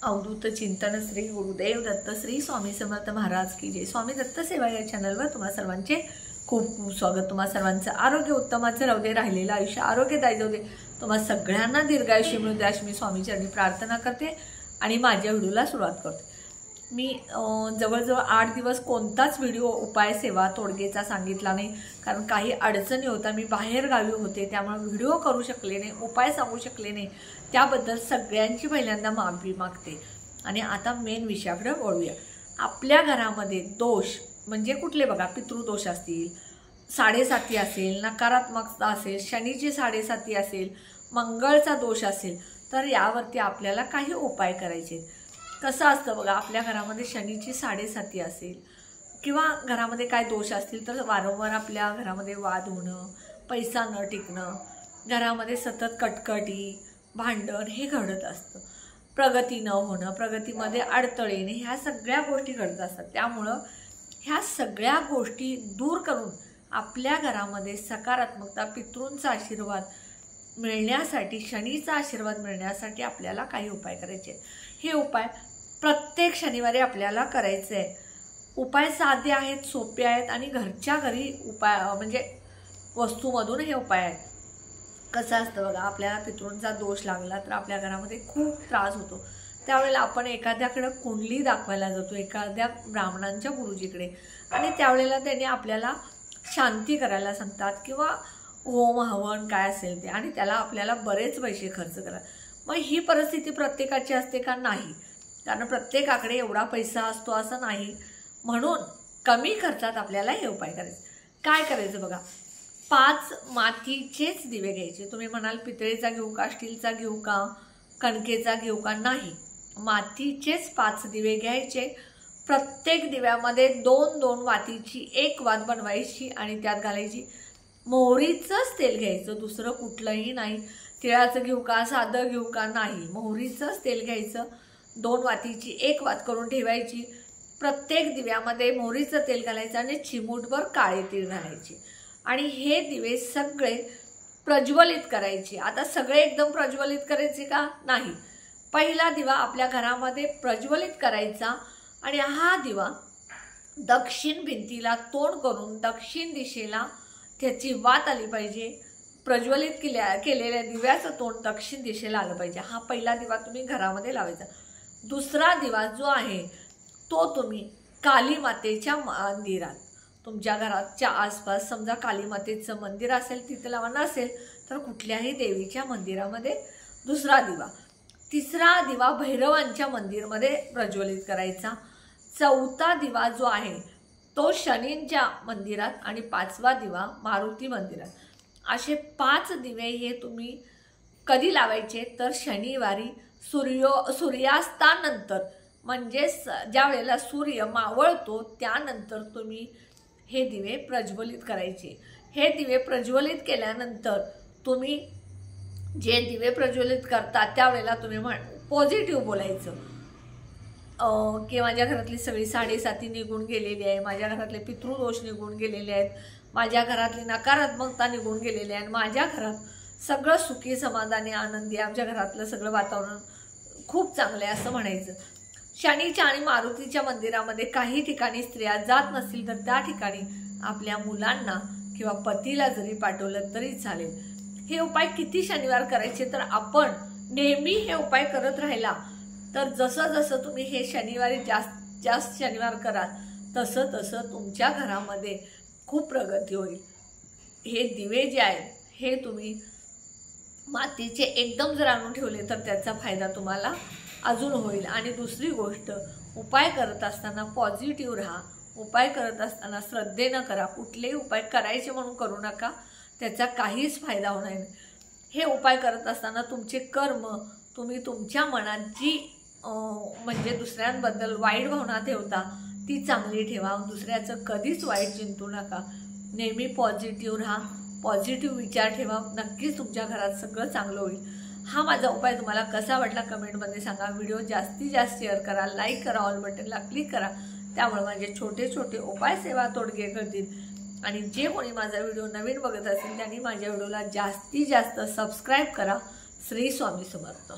अवधूत चिंतन श्री गुरुदेव दत्त श्री स्वामी समर्थ महाराज की जय। स्वामी दत्त सेवा या चॅनलवर तुम्हा सर्वांचे खूप खूप स्वागत। तुम्हा सर्वांचं आरोग्य उत्तमाचं राहू दे, राहिलेलं आयुष्य आरोग्यदायी जाऊ दे, तुम्हा सगळ्यांना दीर्घायुष्य मिळू दे अशी मी स्वामीचरणी प्रार्थना करते आणि माझ्या व्हिडिओला सुरुवात करते। मी जवळजवळ 8 दिवस कोणताच व्हिडिओ उपाय सेवा तोडगेचा सांगितला नाही, कारण काही अडचणी होता, मी बाहेर गावी होते, त्यामुळे व्हिडिओ करू शकले नाही, उपाय सांगू शकले नाही, त्याबद्दल सगळ्यांची पहिल्यांदा माफी मागते। आणि आता मेन विषयाकडे वळूया। आपल्या घरामध्ये दोष म्हणजे कुठले बघा, पितृदोष असतील, 7.5 असेल, नकारात्मकता असेल, शनीची 7.5 असेल, मंगळचा दोष असेल, तर यावरती आपल्याला काही उपाय करायचे। कसं असतं बघा, आपल्या घरामध्ये शनीची 7.5 असेल किंवा घरामध्ये काय दोष असतील तर वारंवार आपल्या घरामध्ये वाद होणं, पैसा न टिकणं, घरामध्ये सतत कटकटी, भांडण हे घडत असतं, प्रगती न होणं, प्रगतीमध्ये अडथळे येणे, ह्या सगळ्या गोष्टी घडत असतात। त्यामुळं ह्या सगळ्या गोष्टी दूर करून आपल्या घरामध्ये सकारात्मकता, पितृंचा आशीर्वाद मिळण्यासाठी, शनीचा आशीर्वाद मिळण्यासाठी आपल्याला काही उपाय करायचे। हे उपाय प्रत्येक शनिवारी आपल्याला करायचे आहे। उपाय साधे आहेत, सोपे आहेत आणि घरच्या घरी उपाय म्हणजे वस्तूमधून हे उपाय आहेत। कसं असतं बघा, आपल्याला पितृंचा दोष लागला तर आपल्या घरामध्ये खूप त्रास होतो, त्यावेळेला आपण एखाद्याकडे कुंडली दाखवायला जातो, एखाद्या ब्राह्मणांच्या गुरुजीकडे, आणि त्यावेळेला त्यांनी आपल्याला शांती करायला सांगतात किंवा होम हवन काय असेल ते, आणि त्याला आपल्याला बरेच पैसे खर्च करा। मग ही परिस्थिती प्रत्येकाची असते का? नाही, कारण प्रत्येकाकडे एवढा पैसा असतो असं नाही, म्हणून कमी खर्चात आपल्याला हे उपाय करायचे। काय करायचं बघा, 5 मातीचेच दिवे घ्यायचे। तुम्ही म्हणाल पितळेचा घेऊ का, स्टीलचा घेऊ का, कणकेचा घेऊ का? नाही, मातीचेच 5 दिवे घ्यायचे। प्रत्येक दिव्यामध्ये 2-2 वातीची 1 वात बनवायची आणि त्यात घालायची मोहरीचंच तेल घ्यायचं, दुसरं कुठलंही नाही। तिळाचं घेऊ का, साधं घेऊ का? नाही, मोहरीचंच तेल घ्यायचं। 2 वातीची 1 वात करून ठेवायची। प्रत्येक दिव्यामध्ये मोहरीचं तेल घालायचं आणि चिमूटभर काळे तीळ घालायचे आणि हे दिवे सगळे प्रज्वलित करायचे। आता सगळे एकदम प्रज्वलित करायचे का? नाही, पहिला दिवा आपल्या घरामध्ये प्रज्वलित करायचा आणि हा दिवा दक्षिण भिंतीला तोंड करून दक्षिण दिशेला त्याची वात आली पाहिजे। प्रज्वलित केलेल्या दिव्याचं तोंड दक्षिण दिशेला आलं पाहिजे। हा पहिला दिवा तुम्ही घरामध्ये लावायचा। दुसरा दिवा जो आहे तो तुम्ही काली मातेच्या मंदिरात, तुमच्या घराच्या आसपास समजा काली मातेचं मंदिर असेल तिथे लावा, नसेल तर कुठल्याही देवीच्या मंदिरामध्ये दुसरा दिवा। तिसरा दिवा भैरवांच्या मंदिरमध्ये प्रज्वलित करायचा। चौथा दिवा जो आहे तो शनींच्या मंदिरात आणि 5वा दिवा मारुती मंदिरात। असे 5 दिवे हे तुम्ही कधी लावायचे तर शनिवारी सूर्यास्तानंतर, म्हणजे ज्या वेळेला सूर्य मावळतो त्यानंतर तुम्ही हे दिवे प्रज्वलित करायचे। हे दिवे प्रज्वलित केल्यानंतर तुम्ही जे दिवे प्रज्वलित करता त्यावेळेला तुम्ही पॉझिटिव्ह बोलायचं की माझ्या घरातली सगळी 7.5 निघून गेलेली आहे, माझ्या घरातले पितृदोष निघून गेलेले आहेत, माझ्या घरातली नकारात्मकता निघून गेलेली आहे, माझ्या घरात सगळं सुखी समाधानी आनंदी, आमच्या घरातलं सगळं वातावरण खूप चांगलं आहे असं म्हणायचं। शनीच्या आणि मारुतीच्या मंदिरामध्ये काही ठिकाणी स्त्रिया जात नसतील तर त्या ठिकाणी आपल्या मुलांना किंवा पतीला जरी पाठवलं तरी चालेल। हे उपाय किती शनिवार करायचे तर आपण नेहमी हे उपाय करत राहिला तर जसं जसं तुम्ही हे शनिवारी जास्त शनिवार कराल तसं तसं तुमच्या घरामध्ये खूप प्रगती होईल। हे दिवे जे आहेत हे तुम्ही मातीचे एकदम जर आणून ठेवले तर त्याचा फायदा तुम्हाला अजून होईल। आणि दुसरी गोष्ट, उपाय करत असताना पॉझिटिव्ह राहा, उपाय करत असताना श्रद्धेनं करा, कुठलेही उपाय करायचे म्हणून करू नका, त्याचा काहीच फायदा होणार नाही। हे उपाय करत असताना तुमचे कर्म, तुम्ही तुमच्या मनात जी म्हणजे दुसऱ्यांबद्दल वाईट भावना ठेवता ती चांगली ठेवा, दुसऱ्याचं कधीच वाईट चिंतू नका, नेहमी पॉझिटिव्ह राहा, पॉझिटिव्ह विचार ठेवा, नक्कीच तुमच्या घरात सगळं चांगलं होईल। हा माझा उपाय तुम्हाला कसा वाटला कमेंटमध्ये सांगा। व्हिडिओ जास्तीत जास्त शेअर करा, लाईक करा, ऑल बटनला क्लिक करा, त्यामुळे माझे छोटे छोटे उपाय सेवा तोडगे करतील। आणि जे कोणी माझा व्हिडिओ नवीन बघत असेल त्यांनी माझ्या व्हिडिओला जास्तीत जास्त सबस्क्राईब करा। श्री स्वामी समर्थ।